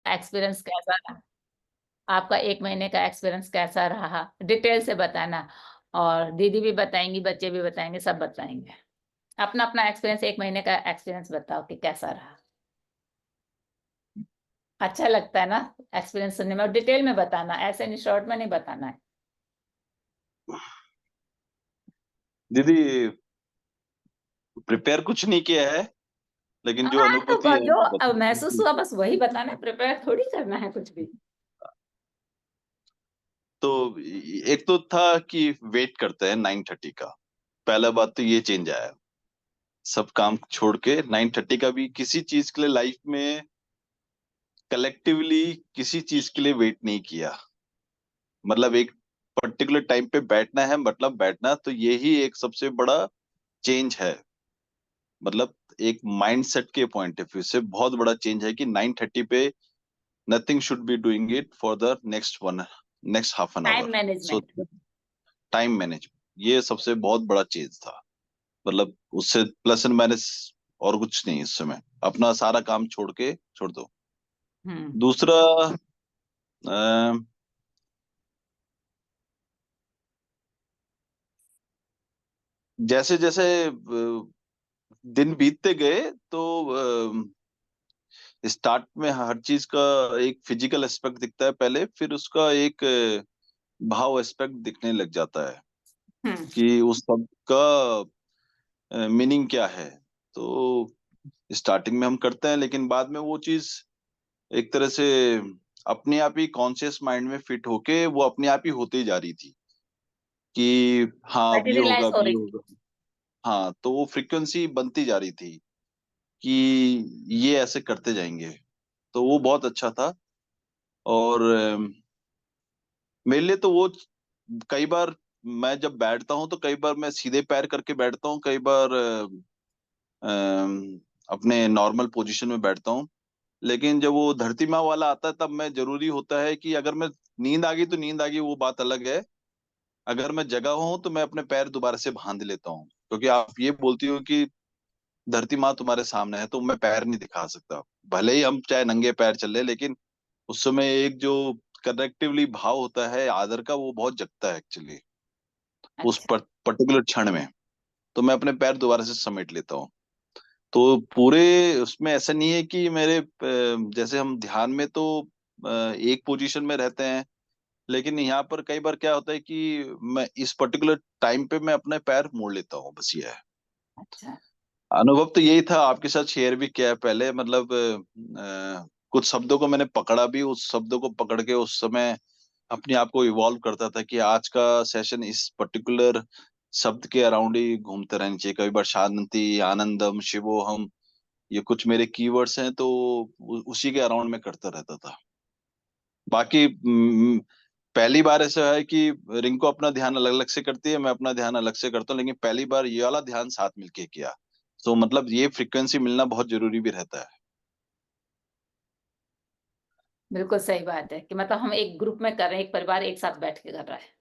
Experience कैसा रहा, आपका 1 महीने का एक्सपीरियंस कैसा रहा, डिटेल से बताना। और दीदी भी बताएंगी, बच्चे भी बताएंगे, सब बताएंगे। अपना अपना एक्सपीरियंस, 1 महीने का एक्सपीरियंस बताओ कि कैसा रहा। अच्छा लगता है ना एक्सपीरियंस सुनने में, और डिटेल में बताना, ऐसे नहीं शॉर्ट में नहीं बताना है। दीदी प्रिपेयर कुछ नहीं किया है, लेकिन जो हाँ, अनुभूति है जो वो अब बता महसूस हुआ बस वही बताना है, प्रिपेयर थोड़ी करना है कुछ भी। तो एक तो था कि वेट करते हैं 9:30 का। पहला बात तो ये चेंज आया, सब काम छोड़ के 9:30 का भी किसी चीज के लिए लाइफ में कलेक्टिवली किसी चीज के लिए वेट नहीं किया। मतलब एक पर्टिकुलर टाइम पे बैठना है, मतलब बैठना, तो यही एक सबसे बड़ा चेंज है। मतलब एक माइंडसेट के पॉइंट ऑफ व्यू से बहुत बड़ा चेंज है कि 9:30 पे nothing should be doing it for the next half an time hour. So management. Time management, ये सबसे बहुत बड़ा चेंज था। मतलब उससे प्लस एंड माइनस और कुछ नहीं, इस समय अपना सारा काम छोड़ के छोड़ दो। हम्म। दूसरा, अ, जैसे जैसे दिन बीतते गए तो स्टार्ट में हर चीज का एक फिजिकल एस्पेक्ट दिखता है पहले, फिर उसका एक भाव एस्पेक्ट दिखने लग जाता है हम्म। कि उस सब का मीनिंग क्या है। तो स्टार्टिंग में हम करते हैं, लेकिन बाद में वो चीज एक तरह से अपने आप ही कॉन्शियस माइंड में फिट होके वो अपने आप ही होती जा रही थी कि हाँ अब ये होगा, मटेरियलाइज अब हो ये रही थी। होगा। हाँ, तो वो फ्रिक्वेंसी बनती जा रही थी कि ये ऐसे करते जाएंगे। तो वो बहुत अच्छा था। और मेरे लिए तो वो कई बार मैं जब बैठता हूँ तो कई बार मैं सीधे पैर करके बैठता हूँ, कई बार अपने नॉर्मल पोजीशन में बैठता हूँ। लेकिन जब वो धरती माँ वाला आता है तब मैं जरूरी होता है कि अगर मैं नींद आ गई तो नींद आ गई, वो बात अलग है। अगर मैं जगा हूं तो मैं अपने पैर दोबारा से बांध लेता हूँ, क्योंकि आप ये बोलती हो कि धरती माँ तुम्हारे सामने है तो मैं पैर नहीं दिखा सकता। भले ही हम चाहे नंगे पैर चले, लेकिन उस समय एक जो कनेक्टिवली भाव होता है आदर का, वो बहुत जगता है एक्चुअली उस अच्छा। पर्टिकुलर क्षण में। तो मैं अपने पैर दोबारा से समेट लेता हूँ। तो पूरे उसमें ऐसा नहीं है कि जैसे हम ध्यान में तो एक पोजीशन में रहते हैं, लेकिन यहाँ पर कई बार क्या होता है कि मैं इस पर्टिकुलर टाइम पे मैं अपने पैर मोड़ लेता हूँ, बस ये है। अच्छा। अनुभव तो यही था, आपके साथ शेयर भी किया है पहले। मतलब कुछ शब्दों को मैंने पकड़ा भी, उस शब्दों को पकड़ के उस समय अपने आप को इवॉल्व करता था कि आज का सेशन इस पर्टिकुलर शब्द के अराउंड ही घूमते रहना चाहिए। कई बार शांति, आनंदम, शिवोहम, ये कुछ मेरे कीवर्ड्स हैं, तो उसी के अराउंड में करता रहता था। बाकी पहली बार ऐसा है कि रिंकू अपना ध्यान अलग अलग से करती है, मैं अपना ध्यान अलग से करता हूँ, लेकिन पहली बार ये वाला ध्यान साथ मिलके किया। तो मतलब ये फ्रिक्वेंसी मिलना बहुत जरूरी भी रहता है। बिल्कुल सही बात है कि मतलब हम एक ग्रुप में कर रहे हैं, एक परिवार एक साथ बैठ के कर रहा है।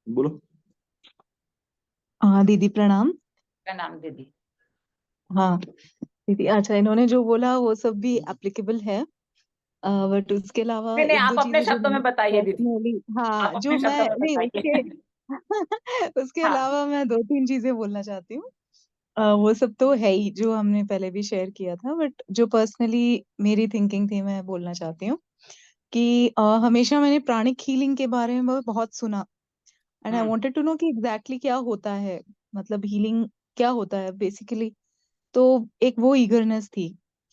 बोलो। हाँ दीदी प्रणाम। क्या नाम दीदी? हाँ दीदी, अच्छा इन्होंने जो बोला वो सब भी एप्लीकेबल है, बट उसके अलावा नहीं नहीं, एक आप दो अपने चीजें जो शब्दों मैं में बताइए दीदी। पर्सनली, आप हाँ जो अपने मैं शब्दों में नहीं उसके बताइए। उसके हाँ। अलावा मैं दो तीन चीजें बोलना चाहती हूँ। वो सब तो है ही जो हमने पहले भी शेयर किया था, बट जो पर्सनली मेरी थिंकिंग थी मैं बोलना चाहती हूँ कि हमेशा मैंने प्राणिक हीलिंग के बारे में बहुत सुना, and I hmm. Wanted to know कि एग्जैक्टली क्या होता है, मतलब हीलिंग क्या होता है बेसिकली। तो एक वो ईगरनेस थी।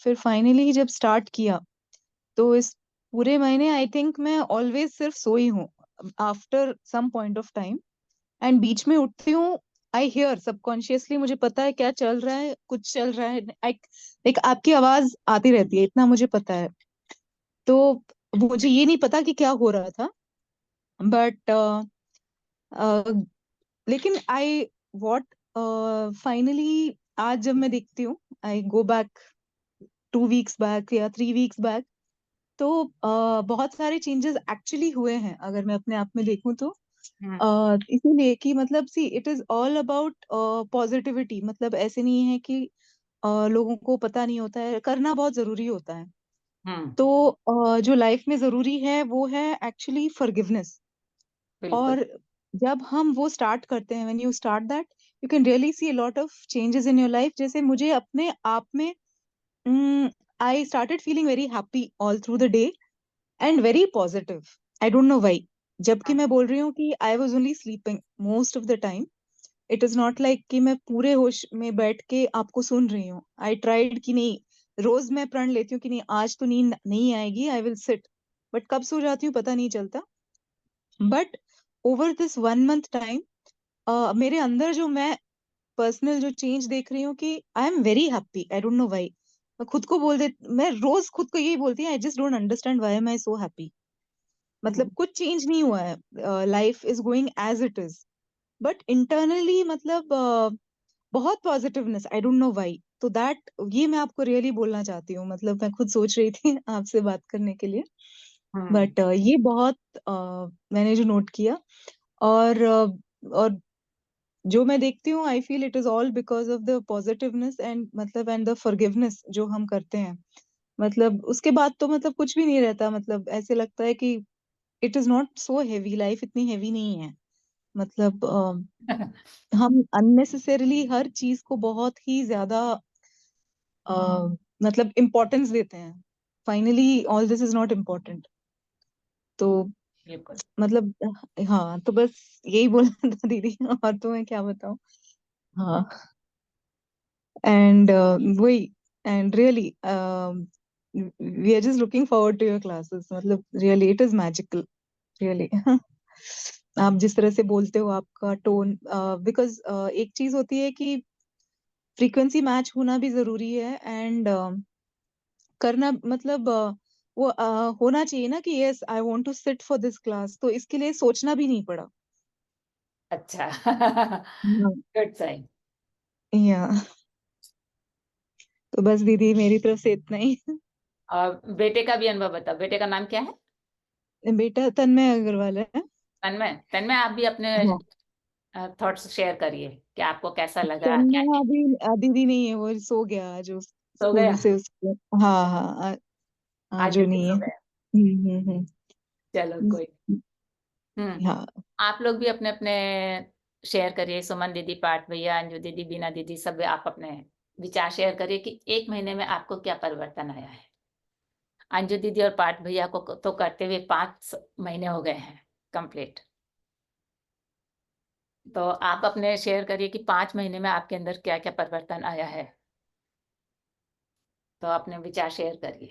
फिर फाइनली जब स्टार्ट किया तो इस पूरे महीने आई थिंक मैं ऑलवेज सिर्फ सोई हूँ after some point of time, and बीच में उठती हूँ। आई हियर सबकॉन्शियसली, मुझे पता है क्या चल रहा है, कुछ चल रहा है, आई एक आपकी आवाज आती रहती है, इतना मुझे पता है। तो मुझे ये नहीं पता कि क्या हो रहा था, बट लेकिन आई वॉट फाइनली आज जब मैं देखती हूँ, आई गो बैक 2 वीक्स बैक या 3 वीक्स बैक, तो बहुत सारे चेंजेस एक्चुअली हुए हैं अगर मैं अपने आप में देखूं तो। इसीलिए कि मतलब see it is all about positivity. मतलब ऐसे नहीं है कि लोगों को पता नहीं होता है, करना बहुत जरूरी होता है। हम्म। तो जो लाइफ में जरूरी है वो है एक्चुअली फॉरगिवनेस। बिल्कुल। और जब हम वो स्टार्ट करते हैं, when you start that, you can really see a lot of changes in your life. जैसे मुझे अपने आप में I started feeling very happy all through the day and very positive. I don't know why. जबकि मैं बोल रही हूँ कि I was only sleeping most of the time. It is not like कि मैं पूरे होश में बैठ के आपको सुन रही हूँ। आई ट्राइड कि नहीं, रोज मैं प्रण लेती हूँ कि नहीं आज तो नींद नहीं आएगी, आई विल सिट। बट कब सो जाती हूँ पता नहीं चलता। But over this 1 month time मेरे अंदर जो मैं पर्सनल जो चेंज देख रही हूँ कि I am very happy. I don't know why. मैं खुद को बोल दे, मैं रोज खुद को यही बोलती हूँ, I just don't understand why am I so happy. मतलब कुछ चेंज नहीं हुआ है, life is going as it is. But internally मतलब बहुत positiveness, I don't know why. तो दैट ये मैं आपको रियली बोलना चाहती हूँ। मतलब मैं खुद सोच रही थी आपसे बात करने के लिए। बट ये बहुत मैंने जो नोट किया। और जो मैं देखती हूँ, I feel it is all because of the positiveness and मतलब एंड द फॉरगिवनेस जो हम करते हैं। मतलब उसके बाद तो मतलब कुछ भी नहीं रहता। मतलब ऐसे लगता है कि it is not so heavy, life इतनी हेवी नहीं है। मतलब हम अननेसेसरीली हर चीज को बहुत ही ज्यादा अ, मतलब इम्पोर्टेंस देते हैं। Finally all this is not important. तो बिल्कुल। मतलब हाँ, तो बस यही बोलना था दीदी। और तो मैं क्या बताऊं। हाँ। एंड वही, and really we are just looking forward to your classes. मतलब really it is magical, really. आप जिस तरह से बोलते हो, आपका टोन, बिकॉज एक चीज होती है कि फ्रीक्वेंसी मैच होना भी जरूरी है। एंड करना मतलब वो होना चाहिए ना कि yes I want to sit for this class. तो इसके लिए सोचना भी नहीं पड़ा। अच्छा। हाँ। Good sign. या तो बस दीदी मेरी तरफ से इतना ही। और बेटे का भी अनुभव बताओ, बेटे का नाम क्या है? बेटा तन्मय अग्रवाल है। तन्मय। तन्मय, आप भी अपने हाँ। थॉट्स शेयर करिए कि आपको कैसा लगा, क्या तन्मय क्या अभी दीदी नहीं है, वो सो गया जो सो गया? स्कूल से उसको। हाँ हाँ, आज जो जल्दी नहीं सो है। गया? चलो कोई। हाँ। आप लोग भी अपने अपने शेयर करिए, सुमन दीदी, पार्थ भैया, अंजू दीदी, बीना दीदी, सब आप अपने विचार शेयर करिए कि एक महीने में आपको क्या परिवर्तन आया है। अंजू दीदी और पार्थ भैया को तो करते हुए 5 महीने हो गए हैं कंप्लीट। तो आप अपने शेयर करिए कि 5 महीने में आपके अंदर क्या क्या परिवर्तन आया है। तो अपने विचार शेयर करिए।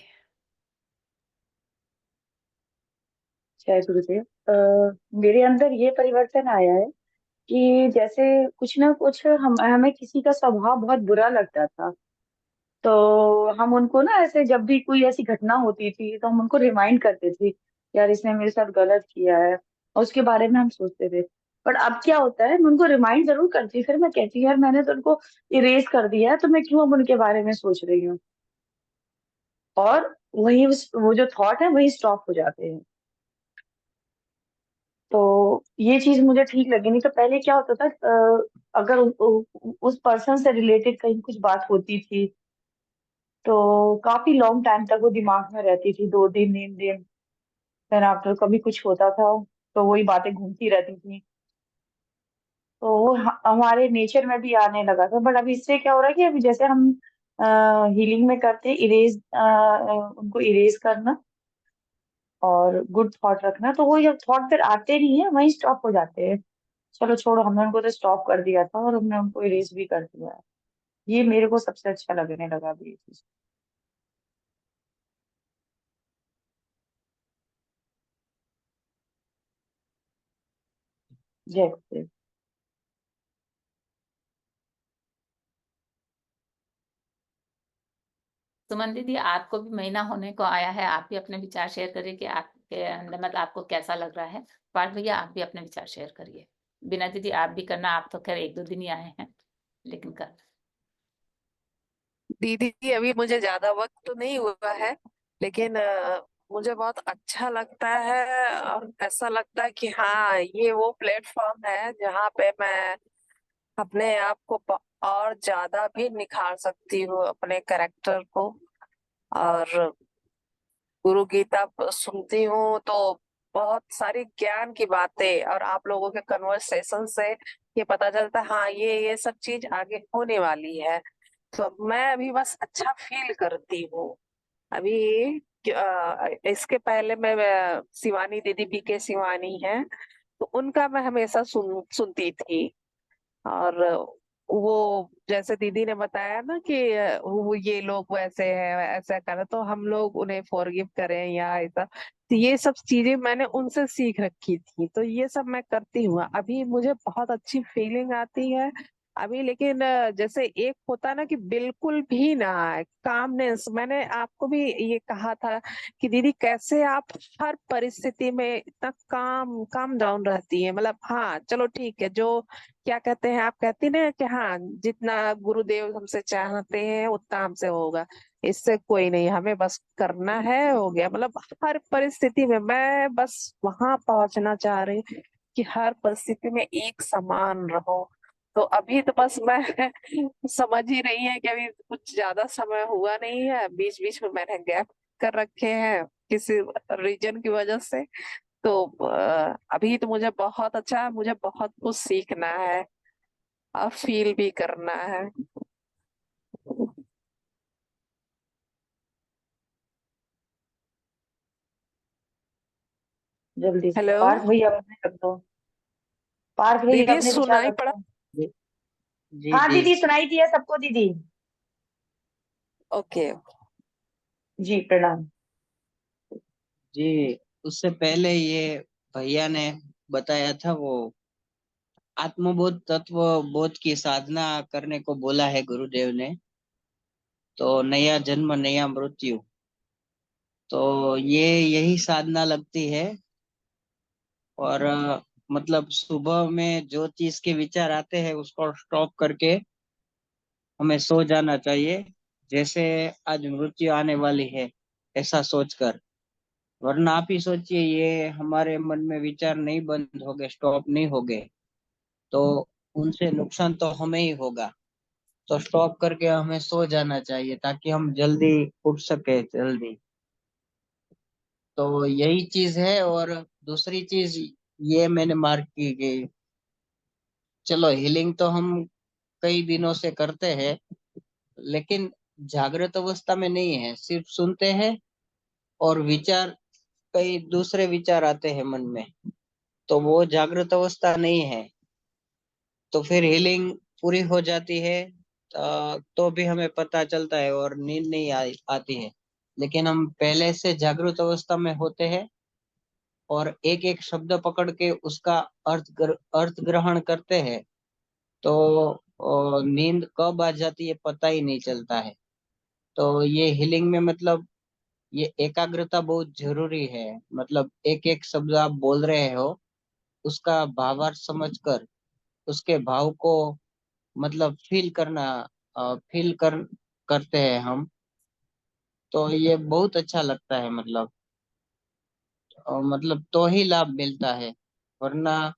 जय गुरुदेव। मेरे अंदर ये परिवर्तन आया है कि जैसे कुछ ना कुछ हमें किसी का स्वभाव बहुत बुरा लगता था, तो हम उनको ना ऐसे जब भी कोई ऐसी घटना होती थी तो हम उनको रिमाइंड करते थे, यार इसने मेरे साथ गलत किया है, और उसके बारे में हम सोचते थे। बट अब क्या होता है, मैं उनको रिमाइंड जरूर करती, फिर मैं कहती हूँ यार मैंने तो उनको इरेज कर दिया है, तो मैं क्यों अब उनके बारे में सोच रही हूँ। और वही वो जो थॉट है वही स्टॉप हो जाते हैं। तो ये चीज मुझे ठीक लगी। नहीं तो पहले क्या होता था, अगर उस पर्सन से रिलेटेड कहीं कुछ बात होती थी तो काफी लॉन्ग टाइम तक वो दिमाग में रहती थी, 2 दिन 3 दिन। फिर आफ्टर कभी कुछ होता था तो वही बातें घूमती रहती थी। तो वो हमारे नेचर में भी आने लगा था। बट अभी इससे क्या हो रहा है कि अभी जैसे हम हीलिंग में करते हैं इरेज, उनको इरेज करना और गुड थॉट रखना, तो वो जब थॉट फिर आते नहीं है वहीं स्टॉप हो जाते हैं। चलो छोड़ो, हमने उनको तो स्टॉप कर दिया था और हमने उनको इरेज भी कर दिया है। ये मेरे को सबसे अच्छा लगने लगा अभी ये चीज। जय गुरुदेव। सुमन दीदी, आपको भी महीना होने को आया है, आप भी अपने विचार शेयर करिए कि आपके अंदर मतलब आपको कैसा लग रहा है। पार्थ भैया, आप भी अपने विचार शेयर करिए। बीना दीदी, आप भी करना, आप तो खैर 1-2 दिन ही आए हैं, लेकिन कर। दीदी अभी मुझे ज्यादा वक्त तो नहीं हुआ है, लेकिन मुझे बहुत अच्छा लगता है और ऐसा लगता है कि हाँ, ये वो प्लेटफॉर्म है जहाँ पे मैं अपने आप को और ज्यादा भी निखार सकती हूँ, अपने कैरेक्टर को। और गुरु गीता सुनती हूँ तो बहुत सारी ज्ञान की बातें, और आप लोगों के कन्वर्सेशन से ये पता चलता है हाँ, ये सब चीज आगे होने वाली है। तो मैं अभी बस अच्छा फील करती हूँ। अभी इसके पहले मैं शिवानी दीदी, बीके शिवानी है, तो उनका मैं हमेशा सुनती थी। और वो जैसे दीदी ने बताया ना कि वो ये लोग वैसे है, ऐसा करे तो हम लोग उन्हें फॉरगिव करें या ऐसा, तो ये सब चीजें मैंने उनसे सीख रखी थी, तो ये सब मैं करती हूँ। अभी मुझे बहुत अच्छी फीलिंग आती है अभी। लेकिन जैसे एक होता है ना कि बिल्कुल भी ना आए कामनेस, मैंने आपको भी ये कहा था कि दीदी कैसे आप हर परिस्थिति में इतना काम काम डाउन रहती है। मतलब हाँ चलो ठीक है, जो क्या कहते हैं, आप कहती ना कि हाँ, जितना गुरुदेव हमसे चाहते हैं उतना हमसे होगा, इससे कोई नहीं, हमें बस करना है, हो गया। मतलब हर परिस्थिति में मैं बस वहां पहुंचना चाह रही हूँ कि हर परिस्थिति में एक समान रहो। तो अभी तो बस मैं समझ ही रही है कि अभी कुछ ज्यादा समय हुआ नहीं है, बीच बीच में मैंने गैप कर रखे हैं किसी रीजन की वजह से। तो अभी तो मुझे बहुत अच्छा, मुझे बहुत कुछ सीखना है और फील भी करना है। जल्दी से हेलो पार्थ भैया अपने रख दो, पार्थ भैया दीदी, अपने विचार सुनाई रख पड़ा? दो। जी जी हाँ जी दीदी, सुनाई दिया सबको दीदी। ओके। जी प्रणाम। जी। उससे पहले ये भैया ने बताया था, वो आत्मबोध तत्व बोध की साधना करने को बोला है गुरुदेव ने। तो नया जन्म नया मृत्यु, तो ये यही साधना लगती है। और मतलब सुबह में जो चीज के विचार आते हैं उसको स्टॉप करके हमें सो जाना चाहिए, जैसे आज मृत्यु आने वाली है ऐसा सोचकर। वरना आप ही सोचिए, ये हमारे मन में विचार नहीं बंद हो गए, स्टॉप नहीं हो गए, तो उनसे नुकसान तो हमें ही होगा। तो स्टॉप करके हमें सो जाना चाहिए ताकि हम जल्दी उठ सके जल्दी। तो यही चीज है। और दूसरी चीज ये मैंने मार्क की गई, चलो हीलिंग तो हम कई दिनों से करते हैं, लेकिन जागृत अवस्था में नहीं है, सिर्फ सुनते हैं और विचार, कई दूसरे विचार आते हैं मन में, तो वो जागृत अवस्था नहीं है। तो फिर हीलिंग पूरी हो जाती है, तो भी हमें पता चलता है और नींद नहीं आती है। लेकिन हम पहले से जागृत अवस्था में होते हैं और एक एक शब्द पकड़ के उसका अर्थ ग्रहण करते हैं, तो नींद कब आ जाती है पता ही नहीं चलता है। तो ये हीलिंग में मतलब ये एकाग्रता बहुत जरूरी है। मतलब एक एक शब्द आप बोल रहे हो, उसका भावार्थ समझकर उसके भाव को मतलब फील करना, फील करते हैं हम, तो ये बहुत अच्छा लगता है। मतलब मतलब तो ही लाभ मिलता है, वरना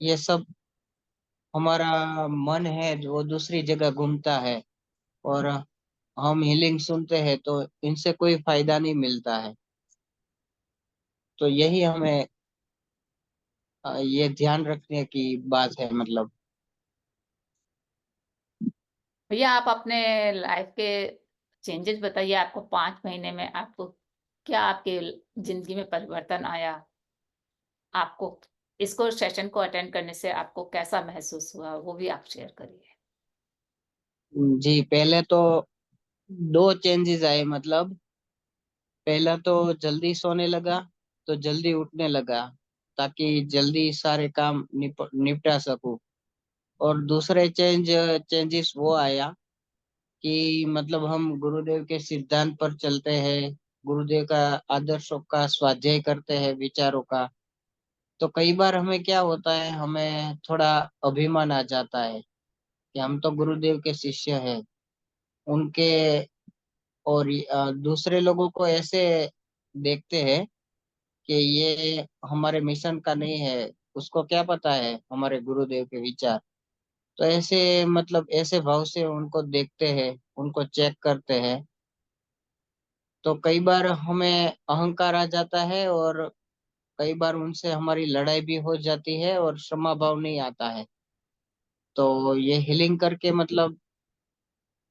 ये सब हमारा मन है जो वो दूसरी जगह घूमता है, और हम हीलिंग सुनते हैं तो इनसे कोई फायदा नहीं मिलता है। तो यही हमें ये ध्यान रखने की बात है। मतलब भैया आप अपने लाइफ के चेंजेस बताइए, आपको 5 महीने में आपको क्या आपके जिंदगी में परिवर्तन आया, आपको इसको सेशन को अटेंड करने से आपको कैसा महसूस हुआ, वो भी आप शेयर करिए। जी, पहले तो दो चेंजेस आए। मतलब पहला तो जल्दी सोने लगा, तो जल्दी उठने लगा ताकि जल्दी सारे काम निपटा सकूं। और दूसरे चेंजेस वो आया कि मतलब हम गुरुदेव के सिद्धांत पर चलते हैं, गुरुदेव का आदर्शों का स्वाध्याय करते हैं, विचारों का। तो कई बार हमें क्या होता है, हमें थोड़ा अभिमान आ जाता है कि हम तो गुरुदेव के शिष्य हैं उनके। और दूसरे लोगों को ऐसे देखते हैं कि ये हमारे मिशन का नहीं है, उसको क्या पता है हमारे गुरुदेव के विचार। तो ऐसे मतलब ऐसे भाव से उनको देखते हैं, उनको चेक करते हैं। तो कई बार हमें अहंकार आ जाता है और कई बार उनसे हमारी लड़ाई भी हो जाती है और क्षमा भाव नहीं आता है। तो ये हीलिंग करके मतलब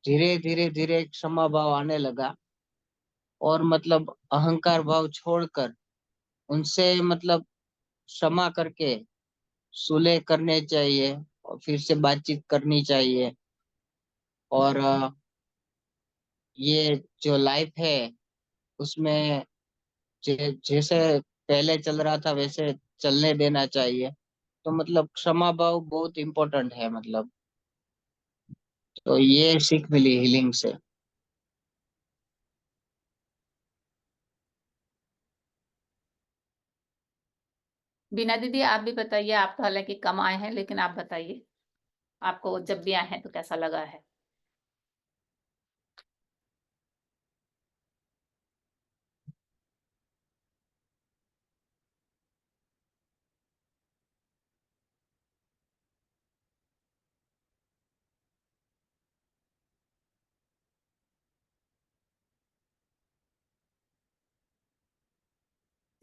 धीरे धीरे धीरे क्षमा भाव आने लगा, और मतलब अहंकार भाव छोड़कर उनसे मतलब क्षमा करके सुलह करने चाहिए और फिर से बातचीत करनी चाहिए। और ये जो लाइफ है उसमें जैसे पहले चल रहा था वैसे चलने देना चाहिए। तो मतलब क्षमा भाव बहुत इम्पोर्टेंट है मतलब। तो ये सीख मिली हीलिंग से। बीना दीदी आप भी बताइए, आप तो हालांकि कम आए हैं, लेकिन आप बताइए आपको जब भी आए हैं तो कैसा लगा है।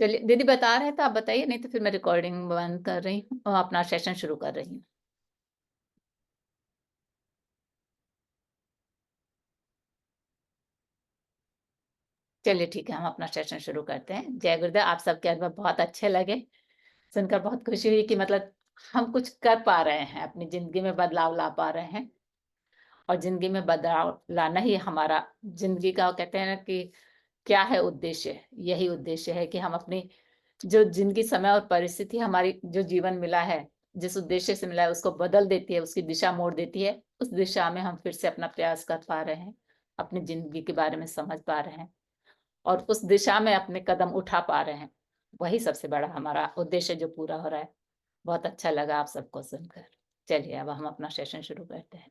चलिए दीदी बता रहे हैं तो आप बताइए, नहीं तो फिर मैं रिकॉर्डिंग बंद कर रही हूँ और अपना सेशन शुरू कर रही हूँ। चलिए ठीक है, हम अपना सेशन शुरू करते हैं। जय गुरुदेव। आप सबके अनुभव बहुत अच्छे लगे, सुनकर बहुत खुशी हुई कि मतलब हम कुछ कर पा रहे हैं, अपनी जिंदगी में बदलाव ला पा रहे हैं। और जिंदगी में बदलाव लाना ही हमारा जिंदगी का, कहते हैं ना कि क्या है उद्देश्य, यही उद्देश्य है कि हम अपनी जो जिंदगी, समय और परिस्थिति हमारी जो जीवन मिला है, जिस उद्देश्य से मिला है उसको बदल देती है, उसकी दिशा मोड़ देती है। उस दिशा में हम फिर से अपना प्रयास कर पा रहे हैं, अपनी जिंदगी के बारे में समझ पा रहे हैं और उस दिशा में अपने कदम उठा पा रहे हैं। वही सबसे बड़ा हमारा उद्देश्य जो पूरा हो रहा है। बहुत अच्छा लगा आप सबको सुनकर। चलिए अब हम अपना सेशन शुरू करते हैं।